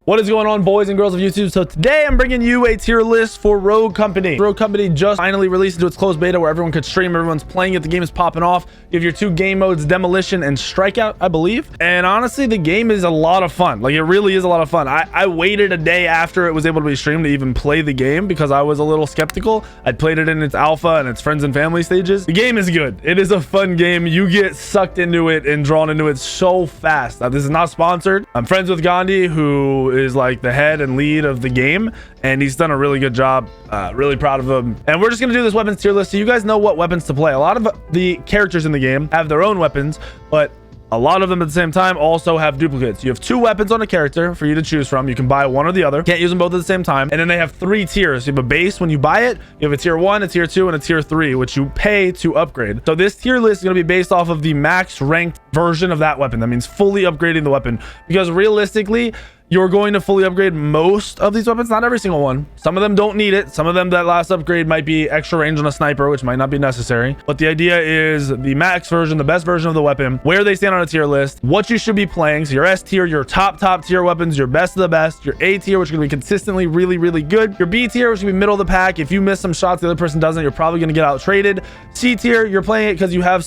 What is going on, boys and girls of YouTube? So today I'm bringing you a tier list for Rogue Company. Rogue Company just finally released into its closed beta where everyone could stream. Everyone's playing it. The game is popping off. You have your two game modes, Demolition and Strikeout, I believe. And honestly, the game is a lot of fun. Like, it really is a lot of fun. I waited a day after it was able to be streamed to even play the game because I was a little skeptical. I'd played it in its alpha and its friends and family stages. The game is good. It is a fun game. You get sucked into it and drawn into it so fast. Now, this is not sponsored. I'm friends with Gandhi, who is like the head and lead of the game, and he's done a really good job. Really proud of him. And we're just gonna do this weapons tier list so you guys know what weapons to play. A lot of the characters in the game have their own weapons, but a lot of them at the same time also have duplicates. You have two weapons on a character for you to choose from. You can buy one or the other. Can't use them both at the same time. And then they have three tiers. You have a base when you buy it. You have a tier 1, a tier 2, and a tier 3, which you pay to upgrade. So this tier list is going to be based off of the max ranked version of that weapon. That means fully upgrading the weapon, because realistically, you're going to fully upgrade most of these weapons, not every single one. Some of them don't need it. Some of them, that last upgrade might be extra range on a sniper, which might not be necessary. But the idea is the max version, the best version of the weapon, where they stand on a tier list, what you should be playing. So your S tier, your top tier weapons, your best of the best, your A tier, which is going to be consistently really good. Your B tier, which is going to be middle of the pack. If you miss some shots, the other person doesn't, you're probably going to get out traded. C tier, you're playing it because you have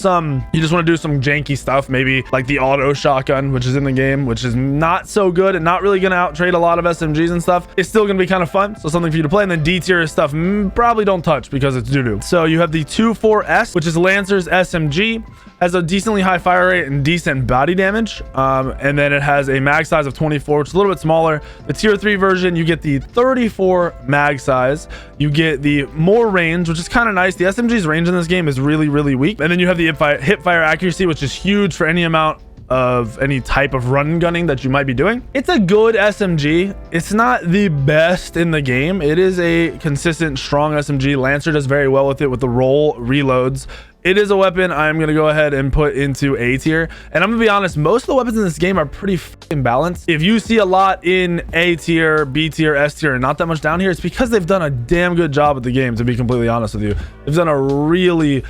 you just want to do some janky stuff, maybe like the auto shotgun, which is in the game, which is not so good and not really going to out trade a lot of SMGs and stuff. It's still gonna be kind of fun, so something for you to play. And then D tier stuff probably don't touch because it's doo-doo. So you have the 2-4S, which is Lancer's SMG, has a decently high fire rate and decent body damage, and then it has a mag size of 24, which is a little bit smaller. The tier 3 version, you get the 34 mag size. You get the more range, which is kind of nice. The SMG's range in this game is really weak. And then you have the hip fire accuracy, which is huge for any amount of any type of run gunning that you might be doing. It's a good SMG. It's not the best in the game. It is a consistent, strong SMG. Lancer does very well with it with the roll reloads. It is a weapon I'm going to go ahead and put into A tier. And I'm going to be honest, most of the weapons in this game are pretty fucking balanced. If you see a lot in A tier, B tier, S tier, and not that much down here, it's because they've done a damn good job with the game, to be completely honest with you. They've done a really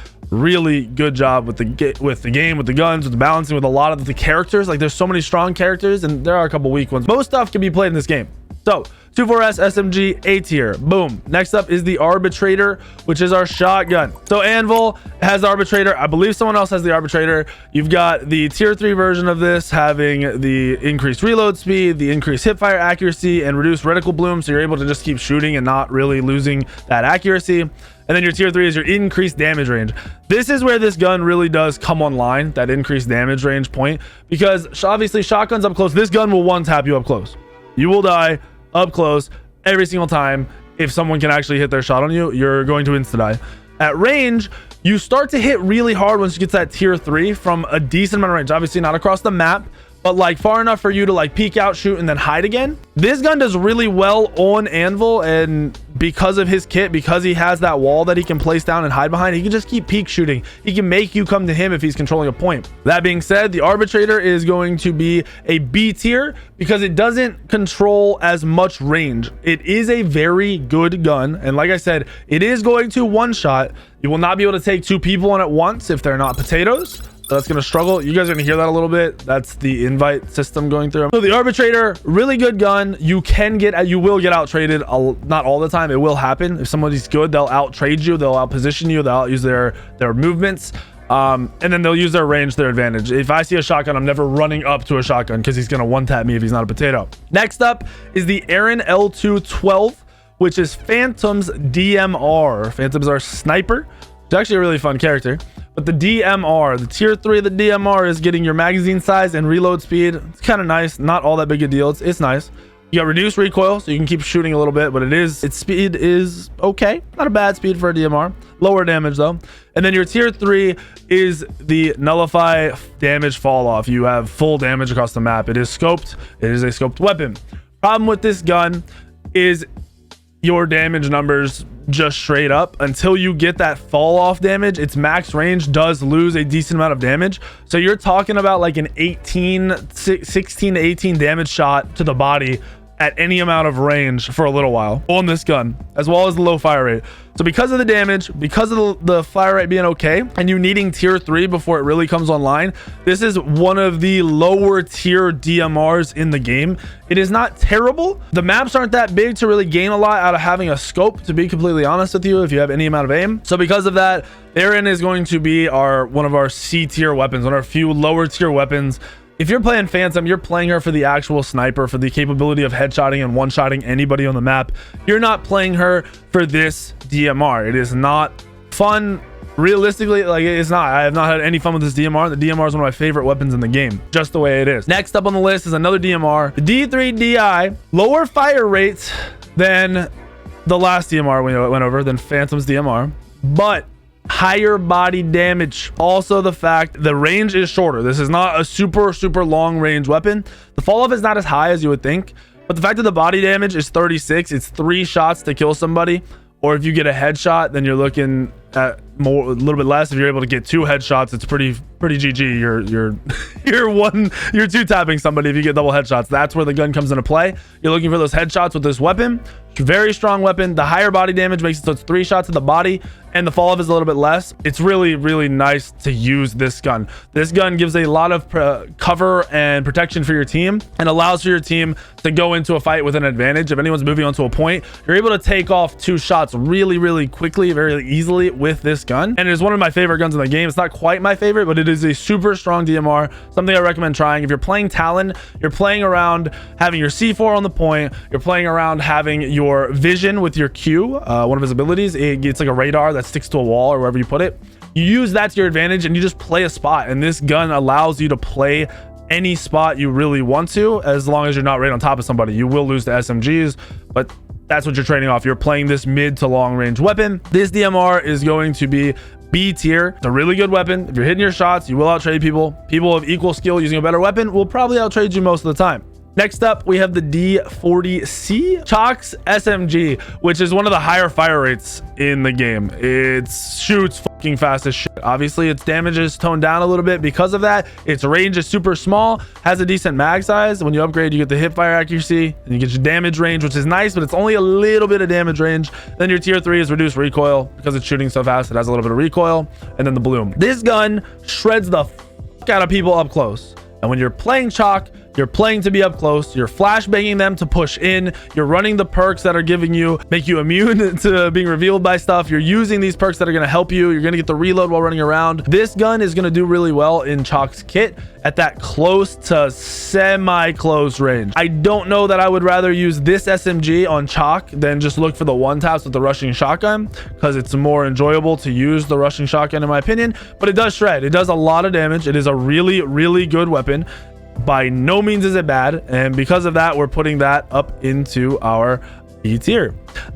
good job with the game, with the guns, with the balancing, with a lot of the characters. Like, there's so many strong characters, and there are a couple weak ones. Most stuff can be played in this game. So 2-4S SMG A tier, boom. Next up is the Arbitrator, which is our shotgun. So Anvil has the Arbitrator. I believe someone else has the Arbitrator. You've got the tier 3 version of this having the increased reload speed, the increased hipfire accuracy, and reduced reticle bloom, so you're able to just keep shooting and not really losing that accuracy. And then your tier 3 is your increased damage range. This is where this gun really does come online, that increased damage range point, because obviously shotguns up close, this gun will one tap you up close. You will die up close every single time. If someone can actually hit their shot on you, you're going to insta die. At range, you start to hit really hard once you get to that tier 3 from a decent amount of range. Obviously not across the map, but like far enough for you to like peek out, shoot, and then hide again. This gun does really well on Anvil, and because of his kit, because he has that wall that he can place down and hide behind, he can just keep peek shooting. He can make you come to him if he's controlling a point. That being said, the Arbitrator is going to be a B tier because it doesn't control as much range. It is a very good gun, and like I said, it is going to one shot. You will not be able to take two people on at once if they're not potatoes. So that's gonna struggle. You guys are gonna hear that a little bit. That's the invite system going through. So the Arbitrator, really good gun. You will get out traded. Not all the time. It will happen. If somebody's good, they'll out trade you. They'll out position you. They'll out use their movements. And then they'll use their range to their advantage. If I see a shotgun, I'm never running up to a shotgun because he's gonna one tap me if he's not a potato. Next up is the Aaron L212, which is Phantom's DMR. Phantom's our sniper. It's actually a really fun character. But the DMR, the tier 3 of the DMR, is getting your magazine size and reload speed. It's kind of nice. Not all that big a deal. It's nice. You got reduced recoil, so you can keep shooting a little bit, but its speed is okay. Not a bad speed for a DMR. Lower damage though. And then your tier 3 is the nullify damage fall off. You have full damage across the map. It is scoped. It is a scoped weapon. Problem with this gun is your damage numbers just straight up until you get that fall off damage. Its max range does lose a decent amount of damage, so you're talking about like an 16 to 18 damage shot to the body at any amount of range for a little while on this gun, as well as the low fire rate. So because of the damage, because of the fire rate being okay, and you needing tier 3 before it really comes online, this is one of the lower tier DMRs in the game. It is not terrible. The maps aren't that big to really gain a lot out of having a scope, to be completely honest with you, if you have any amount of aim. So because of that, Aaron is going to be one of our C tier weapons, one of our few lower tier weapons. If you're playing Phantom, you're playing her for the actual sniper, for the capability of headshotting and one-shotting anybody on the map. You're not playing her for this DMR. It is not fun. Realistically, like, it's not. I have not had any fun with this DMR. The DMR is one of my favorite weapons in the game, just the way it is. Next up on the list is another DMR, the D3DI. Lower fire rates than the last DMR we went over, than Phantom's DMR, but higher body damage. Also, the fact the range is shorter. This is not a super long range weapon. The fall off is not as high as you would think, but the fact that the body damage is 36, it's 3 shots to kill somebody. Or if you get a headshot, then you're looking at a little bit less. If you're able to get 2 headshots, it's pretty GG. You're 2 tapping somebody if you get double headshots. That's where the gun comes into play. You're looking for those headshots with this weapon. Very strong weapon. The higher body damage makes it so it's 3 shots to the body, and the fall off is a little bit less. It's really nice to use this gun. This gun gives a lot of cover and protection for your team, and allows for your team to go into a fight with an advantage. If anyone's moving onto a point, you're able to take off 2 shots really quickly, very easily with this gun. And it is one of my favorite guns in the game. It's not quite my favorite, but it is a super strong DMR, something I recommend trying. If you're playing Talon, you're playing around having your C4 on the point, you're playing around having your vision with your Q, one of his abilities. It's like a radar that sticks to a wall or wherever you put it. You use that to your advantage and you just play a spot, and this gun allows you to play any spot you really want to, as long as you're not right on top of somebody. You will lose to SMGs, but that's what you're trading off. You're playing this mid to long range weapon. This DMR is going to be B tier. It's a really good weapon. If you're hitting your shots, you will outtrade people. People of equal skill using a better weapon will probably outtrade you most of the time. Next up, we have the D40C Chalk's SMG, which is one of the higher fire rates in the game. It shoots fucking fast as shit. Obviously, its damage is toned down a little bit because of that. Its range is super small, has a decent mag size. When you upgrade, you get the hip fire accuracy, and you get your damage range, which is nice, but it's only a little bit of damage range. Then your tier 3 is reduced recoil. Because it's shooting so fast, it has a little bit of recoil. And then the bloom. This gun shreds the fuck out of people up close. And when you're playing Chalk, you're playing to be up close, you're flashbanging them to push in, you're running the perks that are make you immune to being revealed by stuff. You're using these perks that are going to help you. You're going to get the reload while running around. This gun is going to do really well in Chalk's kit at that close to semi-close range. I don't know that I would rather use this SMG on Chalk than just look for the one taps with the rushing shotgun, because it's more enjoyable to use the rushing shotgun in my opinion, but it does shred. It does a lot of damage. It is a really good weapon. By no means is it bad, and because of that, we're putting that up into our B tier.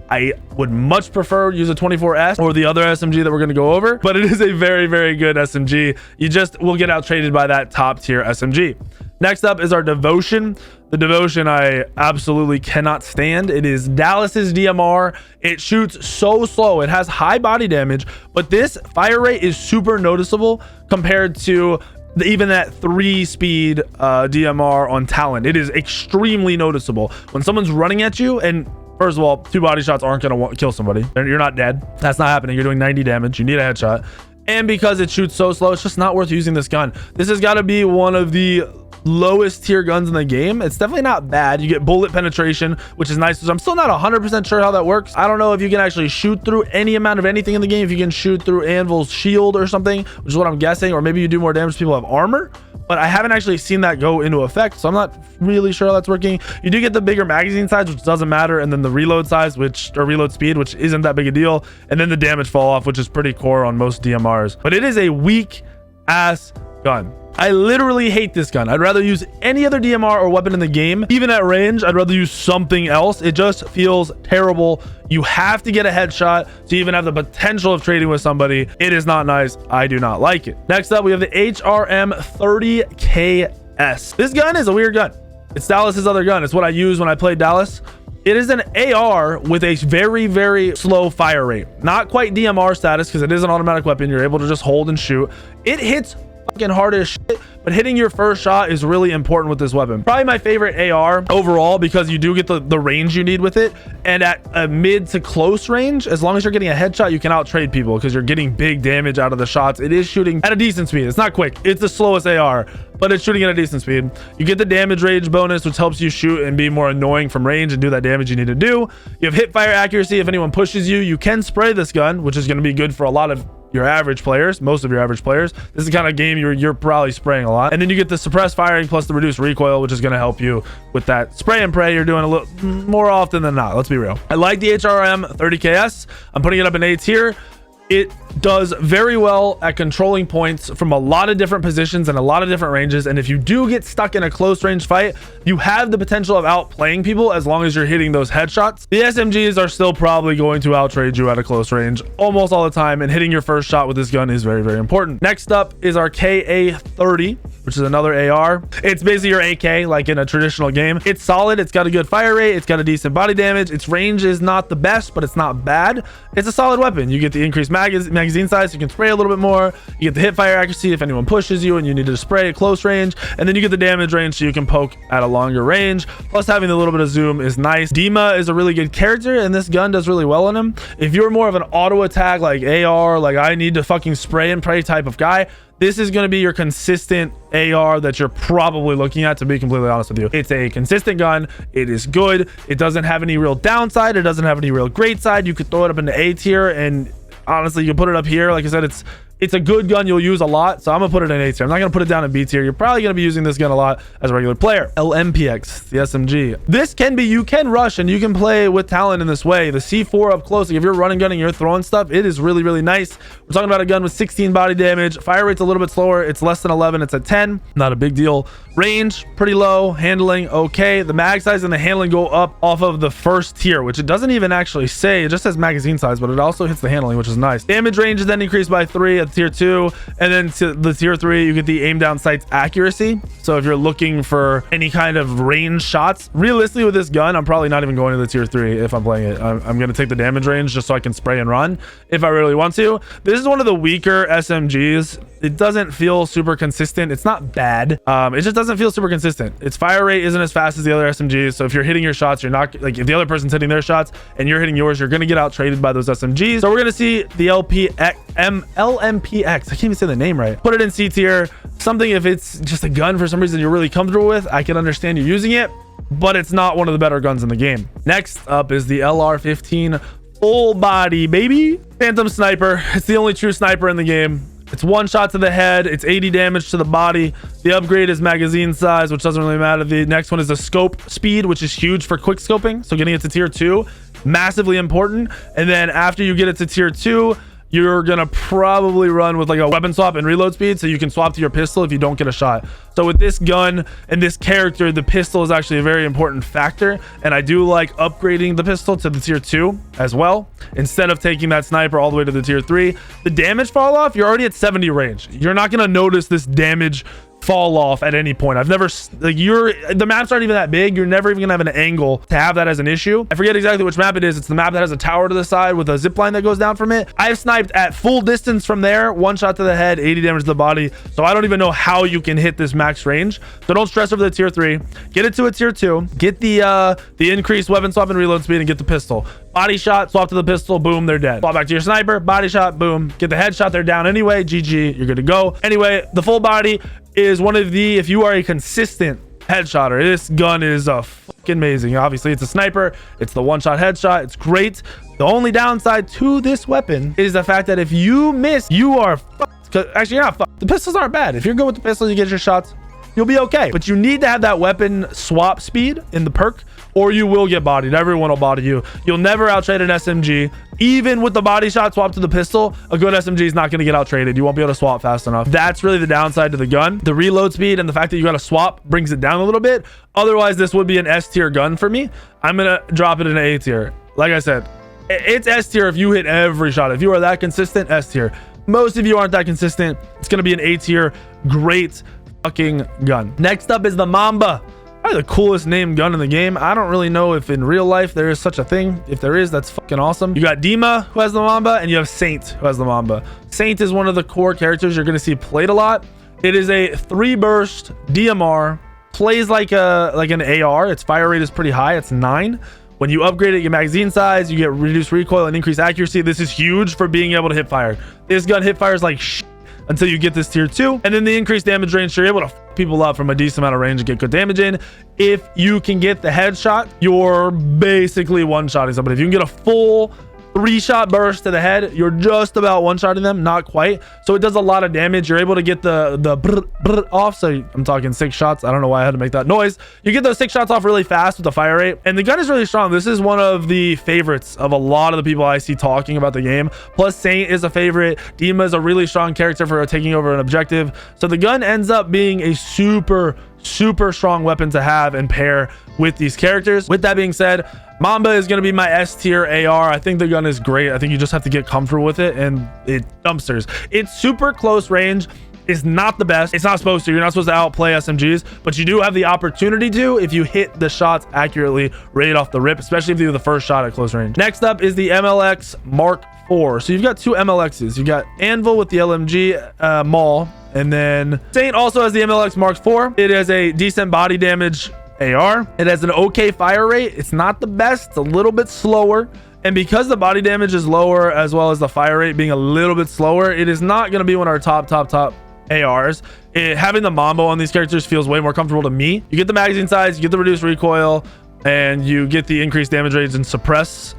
I would much prefer use a 24S or the other SMG that we're going to go over, but it is a very good SMG. You just will get out traded by that top tier SMG. Next up is our Devotion. The Devotion I absolutely cannot stand. It is Dallas's DMR. It shoots so slow. It has high body damage, but this fire rate is super noticeable compared to even that 3-speed DMR on Talon. It is extremely noticeable when someone's running at you. And first of all, 2 body shots aren't going to kill somebody. You're not dead. That's not happening. You're doing 90 damage. You need a headshot. And because it shoots so slow, it's just not worth using this gun. This has got to be one of the lowest tier guns in the game. It's definitely not bad. You get bullet penetration, which is nice. So I'm still not 100% sure how that works. I don't know if you can actually shoot through any amount of anything in the game. If you can shoot through Anvil's shield or something, which is what I'm guessing, or maybe you do more damage to people who have armor, but I haven't actually seen that go into effect, so I'm not really sure how that's working. You do get the bigger magazine size, which doesn't matter, and then the reload size, or reload speed, which isn't that big a deal, and then the damage fall off, which is pretty core on most DMRs. But it is a weak ass gun. I literally hate this gun. I'd rather use any other DMR or weapon in the game. Even at range, I'd rather use something else. It just feels terrible. You have to get a headshot to even have the potential of trading with somebody. It is not nice. I do not like it. Next up, we have the HRM 30KS. This gun is a weird gun. It's Dallas's other gun. It's what I use when I play Dallas. It is an AR with a very slow fire rate. Not quite DMR status because it is an automatic weapon. You're able to just hold and shoot. It hits fucking hard as shit, but hitting your first shot is really important with this weapon. Probably my favorite AR overall, because you do get the range you need with it, and at a mid to close range, as long as you're getting a headshot, you can out trade people because you're getting big damage out of the shots. It is shooting at a decent speed. It's not quick, it's the slowest AR, but it's shooting at a decent speed. You get the damage range bonus, which helps you shoot and be more annoying from range and do that damage you need to do. You have hip fire accuracy. If anyone pushes you, you can spray this gun, which is going to be good for a lot of your average players, most of your average players. This is the kind of game you're probably spraying a lot. And then you get the suppressed firing plus the reduced recoil, which is going to help you with that spray and pray you're doing a little more often than not. Let's be real. I like the HRM 30KS. I'm putting it up in A tier. It does very well at controlling points from a lot of different positions and a lot of different ranges. And if you do get stuck in a close range fight, you have the potential of outplaying people as long as you're hitting those headshots. The SMGs are still probably going to outtrade you at a close range almost all the time, and hitting your first shot with this gun is very, very important. Next up is our KA-30, which is another AR. It's basically your AK, like in a traditional game. It's solid. It's got a good fire rate. It's got a decent body damage. Its range is not the best, but it's not bad. It's a solid weapon. You get the increased magazine size, so you can spray a little bit more. You get the hip fire accuracy if anyone pushes you and you need to spray at close range, and then you get the damage range so you can poke at a longer range. Plus, having the little bit of zoom is nice. Dima is a really good character, and this gun does really well on him. If you're more of an auto attack, like AR, like I need to fucking spray and pray type of guy, this is going to be your consistent AR that you're probably looking at, to be completely honest with you. It's a consistent gun. It is good. It doesn't have any real downside. It doesn't have any real great side. You could throw it up into A tier, and honestly, you can put it up here. Like I said, it's a good gun you'll use a lot, so I'm gonna put it in A tier. I'm not gonna put it down in B tier. You're probably gonna be using this gun a lot as a regular player. Lmpx the Smg. This can be, you can rush and you can play with talent in this way. The C4 up close, like if you're running gunning, you're throwing stuff, it is really, really nice. We're talking about a gun with 16 body damage. Fire rate's a little bit slower. It's less than 11. It's at 10. Not a big deal. Range pretty low. Handling okay. The mag size and the handling go up off of the first tier, which it doesn't even actually say. It just says magazine size, but it also hits the handling, which is nice. Damage range is then increased by 3 at tier 2, and then to the tier 3 you get the aim down sights accuracy. So if you're looking for any kind of range shots, realistically with this gun, I'm probably not even going to the tier 3 if I'm playing it. I'm going to take the damage range just so I can spray and run if I really want to. This is one of the weaker SMGs. It doesn't feel super consistent. It's not bad. It just doesn't feel super consistent. Its fire rate isn't as fast as the other SMGs. So if you're hitting your shots, you're not, like if the other person's hitting their shots and you're hitting yours, you're going to get out traded by those SMGs. So we're going to see the Lmpx. I can't even say the name right. Put it in C tier. Something, if it's just a gun for some reason you're really comfortable with, I can understand you using it, but it's not one of the better guns in the game. Next up is the LR15 full body, baby. Phantom sniper. It's the only true sniper in the game. It's one shot to the head. It's 80 damage to the body. The upgrade is magazine size, which doesn't really matter. The next one is the scope speed, which is huge for quick scoping. So getting it to tier 2, massively important. And then after you get it to tier 2, you're gonna probably run with like a weapon swap and reload speed, so you can swap to your pistol if you don't get a shot. So with this gun and this character, the pistol is actually a very important factor, and I do like upgrading the pistol to the tier 2 as well, instead of taking that sniper all the way to the tier 3. The damage fall off, you're already at 70 range. You're not gonna notice this damage fall off at any point. I've never, like, the maps aren't even that big. You're never even gonna have an angle to have that as an issue. I forget exactly which map it is. It's the map that has a tower to the side with a zip line that goes down from it. I've sniped at full distance from there, one shot to the head, 80 damage to the body. So I don't even know how you can hit this max range. So don't stress over the tier 3. Get it to a tier 2. Get the increased weapon swap and reload speed, and get the pistol. Body shot, swap to the pistol, boom, they're dead. Swap back to your sniper, body shot, boom. Get the headshot, they're down anyway. GG, you're good to go. Anyway, the full body is one of the, if you are a consistent headshotter, this gun is fucking amazing. Obviously, it's a sniper. It's the one-shot headshot. It's great. The only downside to this weapon is the fact that if you miss, you are fucked. Actually, you're not fucked. The pistols aren't bad. If you're good with the pistols, you get your shots, you'll be okay. But you need to have that weapon swap speed in the perk, or you will get bodied. Everyone will body you. You'll never outtrade an SMG. Even with the body shot swap to the pistol, a good SMG is not going to get outtraded. You won't be able to swap fast enough. That's really the downside to the gun. The reload speed and the fact that you got to swap brings it down a little bit. Otherwise, this would be an S tier gun for me. I'm going to drop it in an A tier. Like I said, it's S tier if you hit every shot. If you are that consistent, S tier. Most of you aren't that consistent. It's going to be an A tier. Great fucking gun. Next up is the Mamba. Probably the coolest named gun in the game. I don't really know if in real life there is such a thing. If there is, that's fucking awesome. You got Dima, who has the Mamba, and you have Saint, who has the Mamba. Saint is one of the core characters you're going to see played a lot. It is a 3 burst DMR, plays like an AR. Its fire rate is pretty high. It's 9. When you upgrade it, you get magazine size, you get reduced recoil and increased accuracy. This is huge for being able to hip fire. This gun hip fires like shit until you get this tier 2, and then the increased damage range, so you're able to f people up from a decent amount of range and get good damage in. If you can get the headshot, you're basically one-shotting somebody. If you can get a full 3-shot burst to the head, you're just about one-shotting them, not quite. So it does a lot of damage. You're able to get the brr off. So I'm talking 6 shots. I don't know why I had to make that noise. You get those 6 shots off really fast with the fire rate, and the gun is really strong. This is one of the favorites of a lot of the people I see talking about the game. Plus, Saint is a favorite. Dima is a really strong character for taking over an objective. So the gun ends up being a super strong weapon to have and pair with these characters. With that being said, Mamba is going to be my S tier AR. I think the gun is great. I think you just have to get comfortable with it, and it dumpsters. It's super close range. It's not the best. It's not supposed to. You're not supposed to outplay SMGs, but you do have the opportunity to if you hit the shots accurately right off the rip, especially if you do the first shot at close range. Next up is the Mlx Mark IV. So you've got 2 MLXs. You've got Anvil with the LMG Maul, and then Saint also has the Mlx Mark IV. It has a decent body damage AR. It has an okay fire rate. It's not the best. It's a little bit slower. And because the body damage is lower, as well as the fire rate being a little bit slower, it is not going to be one of our top ARs. Having the Mambo on these characters feels way more comfortable to me. You get the magazine size, you get the reduced recoil, and you get the increased damage range and suppresses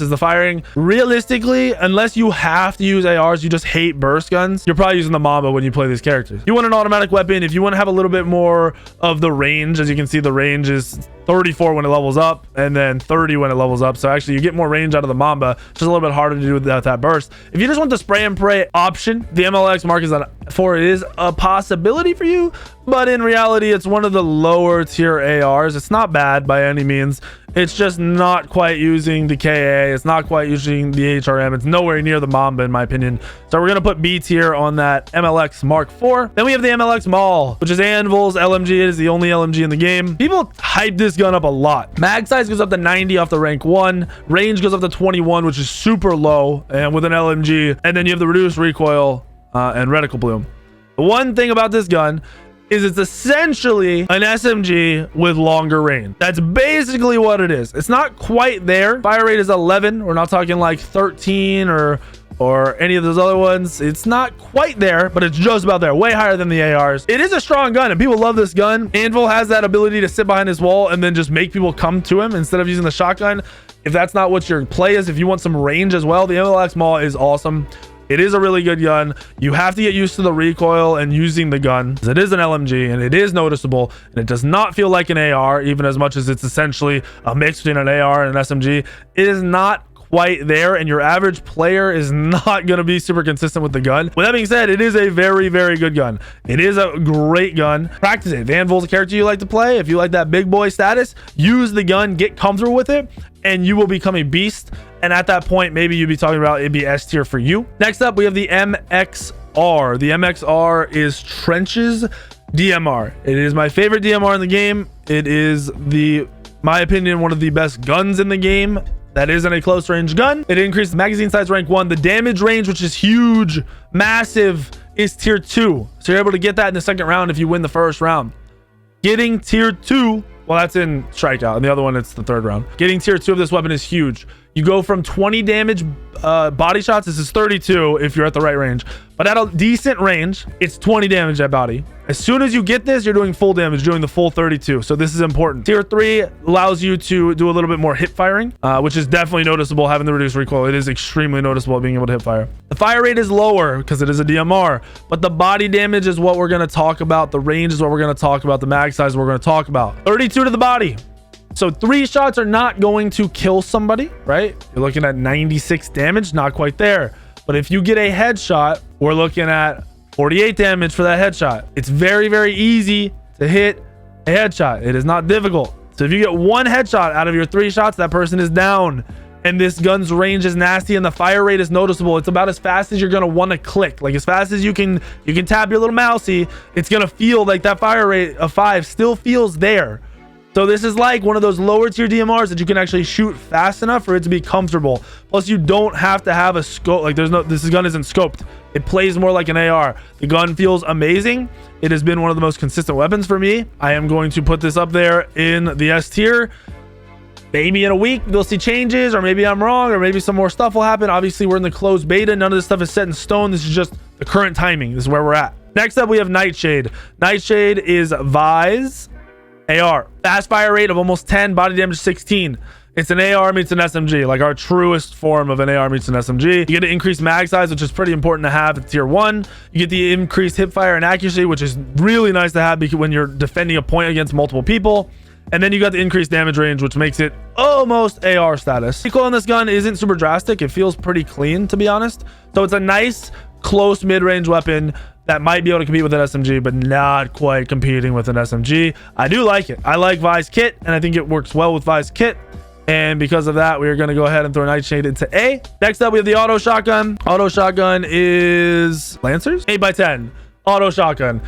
the firing. Realistically, unless you have to use ARs, you just hate burst guns, you're probably using the Mamba when you play these characters. You want an automatic weapon. If you want to have a little bit more of the range, as you can see, the range is 34 when it levels up, and then 30 when it levels up. So actually you get more range out of the Mamba. Just a little bit harder to do without that burst. If you just want the spray and pray option, the Mlx Mark IV is a possibility for you, but in reality it's one of the lower tier ARs. It's not bad by any means. It's just not quite using the KA. It's not quite using the HRM. It's nowhere near the Mamba in my opinion. So we're going to put B tier on that Mlx Mark IV. Then we have the Mlx Maul, which is Anvil's LMG. It is the only LMG in the game. People hype this gun up a lot. Mag size goes up to 90 off the rank 1. Range goes up to 21, which is super low, and with an LMG. And then you have the reduced recoil and reticle bloom. The one thing about this gun is it's essentially an SMG with longer range. That's basically what it is. It's not quite there. Fire rate is 11. We're not talking like 13 or any of those other ones. It's not quite there, but it's just about there. Way higher than the ARs. It is a strong gun, and people love this gun. Anvil has that ability to sit behind his wall and then just make people come to him instead of using the shotgun. If that's not what your play is, if you want some range as well, the Mlx Maul is awesome. It is a really good gun. You have to get used to the recoil and using the gun. It is an LMG, and it is noticeable, and it does not feel like an AR, even as much as it's essentially a mix between an AR and an SMG. It is not quite there, and your average player is not going to be super consistent with the gun. With that being said, it is a very good gun. It is a great gun. Practice it. If Anvil's a character you like to play, if you like that big boy status, use the gun, get comfortable with it, and you will become a beast. And at that point, maybe you'd be talking about it'd be S tier for you. Next up, we have the MXR. The MXR is Trench's DMR. It is my favorite DMR in the game. It is my opinion, one of the best guns in the game. That isn't a close range gun. It increases magazine size rank 1. The damage range, which is huge, massive, is tier 2. So you're able to get that in the second round if you win the first round. Getting tier 2, well, that's in strikeout, and the other one, it's the third round. Getting tier 2 of this weapon is huge. You go from 20 damage body shots. This is 32 if you're at the right range, but at a decent range, it's 20 damage at body. As soon as you get this, you're doing full damage, doing the full 32. So this is important. Tier 3 allows you to do a little bit more hip firing, which is definitely noticeable. Having the reduced recoil, it is extremely noticeable being able to hip fire. The fire rate is lower because it is a DMR, but the body damage is what we're going to talk about. The range is what we're going to talk about. The mag size we're going to talk about. 32 to the body. So 3 shots are not going to kill somebody, right? You're looking at 96 damage, not quite there. But if you get a headshot, we're looking at 48 damage for that headshot. It's very easy to hit a headshot. It is not difficult. So if you get 1 headshot out of your 3 shots, that person is down. And this gun's range is nasty, and the fire rate is noticeable. It's about as fast as you're gonna want to click. Like as fast as you can tap your little mousey. It's gonna feel like that fire rate of 5 still feels there. So this is like one of those lower tier DMRs that you can actually shoot fast enough for it to be comfortable. Plus you don't have to have a scope. Like this gun isn't scoped. It plays more like an AR. The gun feels amazing. It has been one of the most consistent weapons for me. I am going to put this up there in the S tier. Maybe in a week we'll see changes, or maybe I'm wrong, or maybe some more stuff will happen. Obviously we're in the closed beta. None of this stuff is set in stone. This is just the current timing. This is where we're at. Next up we have Nightshade. Nightshade is Vi's AR. Fast fire rate of almost 10, body damage 16. It's an AR meets an SMG, like our truest form of an AR meets an SMG. You get an increased mag size, which is pretty important to have at tier 1. You get the increased hip fire and accuracy, which is really nice to have because when you're defending a point against multiple people. And then you got the increased damage range, which makes it almost AR status. Recoil on this gun isn't super drastic. It feels pretty clean, to be honest. So it's a nice, close mid-range weapon that might be able to compete with an SMG, but not quite competing with an SMG. I do like it. I like Vi's kit, and I think it works well with Vi's kit. And because of that, we are going to go ahead and throw Nightshade into A. Next up, we have the auto shotgun. Auto shotgun is Lancers. 8x10. Auto shotgun.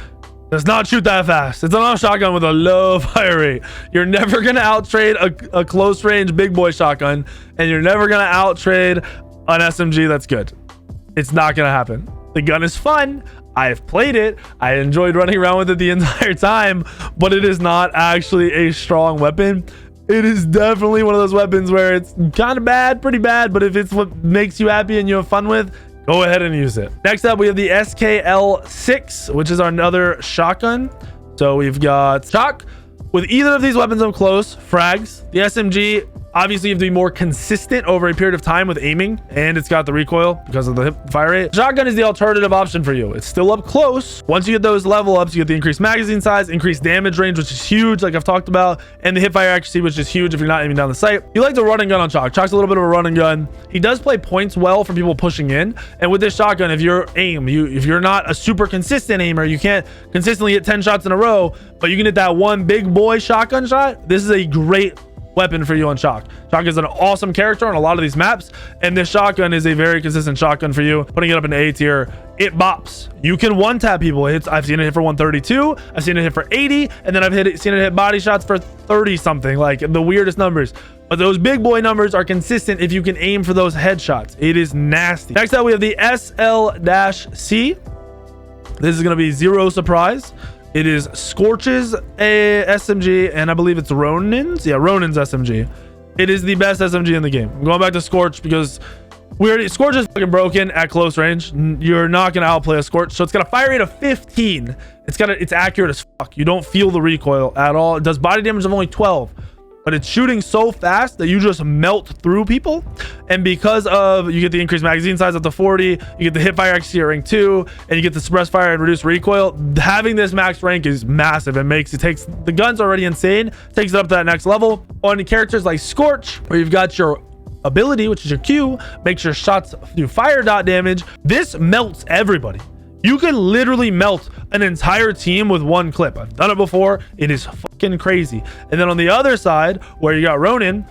Does not shoot that fast. It's an auto shotgun with a low fire rate. You're never going to outtrade a close range big boy shotgun, and you're never going to outtrade an SMG that's good. It's not going to happen. The gun is fun. I've played it. I enjoyed running around with it the entire time, but it is not actually a strong weapon. It is definitely one of those weapons where it's kind of bad, pretty bad, but if it's what makes you happy and you have fun with, go ahead and use it. Next up, we have the SKL6, which is our another shotgun. So we've got shock. With either of these weapons up close, frags. The SMG, obviously you have to be more consistent over a period of time with aiming, and it's got the recoil because of the hip fire rate. Shotgun is the alternative option for you. It's still up close. Once you get those level ups, you get the increased magazine size, increased damage range, which is huge, like I've talked about, and the hip fire accuracy, which is huge if you're not aiming down the sight. You like the running gun on Chalk. Chalk's a little bit of a running gun. He does play points well for people pushing in, and with this shotgun, if you're not a super consistent aimer, you can't consistently hit 10 shots in a row, but you can hit that one big boy shotgun shot. This is a great weapon for you on Shock. Shock is an awesome character on a lot of these maps, and this shotgun is a very consistent shotgun for you. Putting it up in A tier, it bops. You can one tap people. I've seen it hit for 132, I've seen it hit for 80, and then I've seen it hit body shots for 30 something, like the weirdest numbers. But those big boy numbers are consistent if you can aim for those headshots. It is nasty. Next up, we have the SL-C. This is going to be zero surprise. It is Scorch's SMG, and I believe it's Ronin's. Yeah, Ronin's SMG. It is the best SMG in the game. I'm going back to Scorch because Scorch is fucking broken at close range. You're not going to outplay a Scorch. So it's got a fire rate of 15. It's accurate as fuck. You don't feel the recoil at all. It does body damage of only 12. But it's shooting so fast that you just melt through people. And because of, you get the increased magazine size up to 40, you get the hip fire accuracy at rank 2, and you get the suppressed fire and reduced recoil. Having this max rank is massive. Takes the gun's already insane, takes it up to that next level. On characters like Scorch, where you've got your ability, which is your Q, makes your shots do fire dot damage. This melts everybody. You can literally melt an entire team with one clip. I've done it before. It is fucking crazy. And then on the other side, where you got Ronin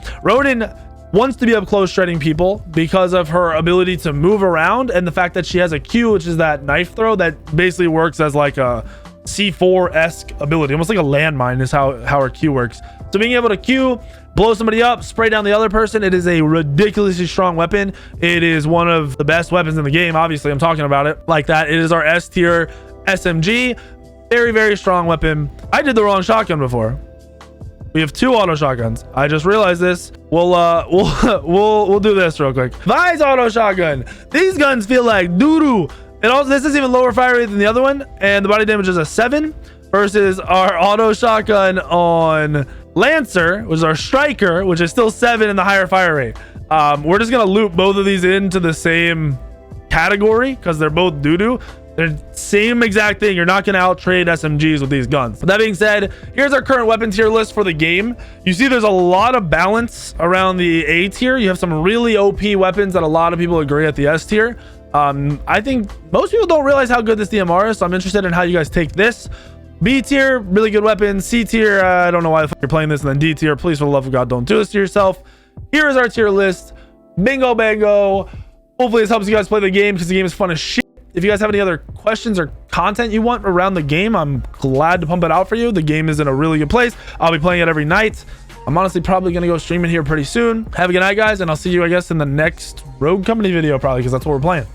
wants to be up close shredding people because of her ability to move around and the fact that she has a Q, which is that knife throw that basically works as like a C4-esque ability. Almost like a landmine is how her Q works. So being able to Q, blow somebody up, spray down the other person, it is a ridiculously strong weapon. It is one of the best weapons in the game. Obviously, I'm talking about it like that. It is our S tier SMG. Very, very strong weapon. I did the wrong shotgun before. We have 2 auto shotguns. I just realized this. We'll do this real quick. Vi's auto shotgun. These guns feel like doo-doo. And also, this is even lower fire rate than the other one, and the body damage is a 7 versus our auto shotgun on Lancer, which is our striker, which is still 7 in the higher fire rate. We're just gonna loop both of these into the same category because they're both doo-doo. They're same exact thing. You're not gonna outtrade SMGs with these guns. But that being said, here's our current weapon tier list for the game. You see there's a lot of balance around the A tier. You have some really OP weapons that a lot of people agree at the S tier. I think most people don't realize how good this DMR is, so I'm interested in how you guys take this. B tier, really good weapons. C tier, I don't know why the fuck you're playing this. And then D tier, please, for the love of God, don't do this to yourself. Here is our tier list. Bingo bango. Hopefully this helps you guys play the game because the game is fun as shit. If you guys have any other questions or content you want around the game, I'm glad to pump it out for you. The game is in a really good place. I'll be playing it every night. I'm honestly probably going to go streaming here pretty soon. Have a good night, guys, and I'll see you, I guess, in the next Rogue Company video, probably, because that's what we're playing.